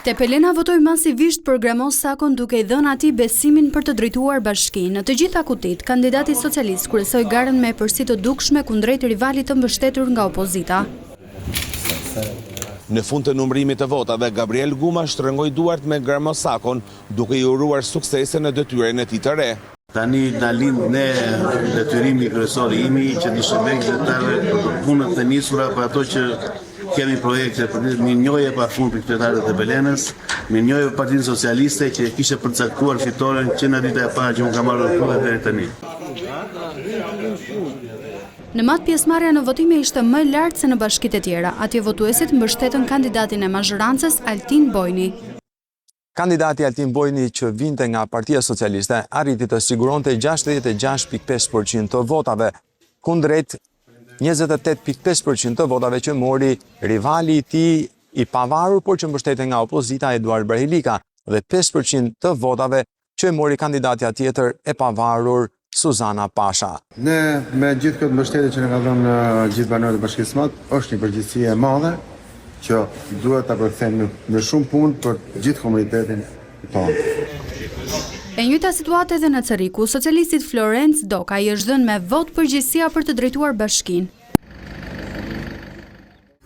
Tepelena votoi masivisht për Gramos Sakon duke I dhënë atij besimin për të drejtuar bashkinë. Në të gjitha kutit, kandidati socialist kryesoi garën me përsi të dukshme kundrejt rivalit të mbështetur nga opozita. Në fund të numërimit të votave, Gabriel Guma shtrëngoi duart me Gramos Sakon, duke I uruar suksese në detyrën e tij të re. Tani na lind ne detyrimi kryesor I imi që të shërbejmë qytetarëve punët e nisura për ato që kemi projekte për një njohje pa fund për qytetarët e Belenës, një njohje për Partinë Socialiste që kishte përcaktuar fitoren që në dita e parë që unë kam marrë rrugë deri tani. Në matë pjesëmarrja në votime ishte më lartë se në bashkitë e tjera. Atje votuesit mbështetën kandidatin e mazhorancës Altin Bojni. Kandidati Altin Bojni që vinte nga Partia Socialiste arriti të siguronte 66.5% të votave, kundrejt 28.5% të votave që mori rivali I tij I pavarur, por që mbështete nga opozita Eduard Brahilika, dhe 5% të votave që mori kandidatja tjetër e pavarur Suzana Pasha. Ne me gjithë këtë mbështetje që ne ka dhënë gjithë banorët e Bashkisë së Madhe, është një përgjegjësi e madhe që duhet ta përkthejmë në shumë punë për gjithë komunitetin tonë. E njëjta situatë edhe në Cëriku, socialistit Florenc Doka I është dhënë me vot përgjegjësia për të drejtuar bashkinë.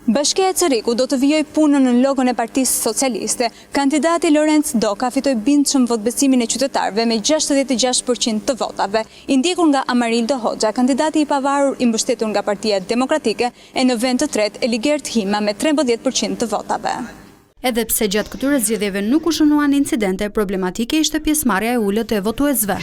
Bashkia e Cëriku do të vijoj punën në logon e Partisë Socialiste. Kandidati Lorenz Doka fitoi bindshëm votbesimin e qytetarëve me 66% të votave, I ndjekur nga Amarildo Hoxha, kandidati I pavarur I mbështetur nga Partia Demokratike, e në vend të tretë Eligert Hima me 13% të votave. Edhe pse gjatë këtyre zgjedhjeve nuk u shënuan incidente, problematike ishte pjesëmarrja e ulët e votuesve.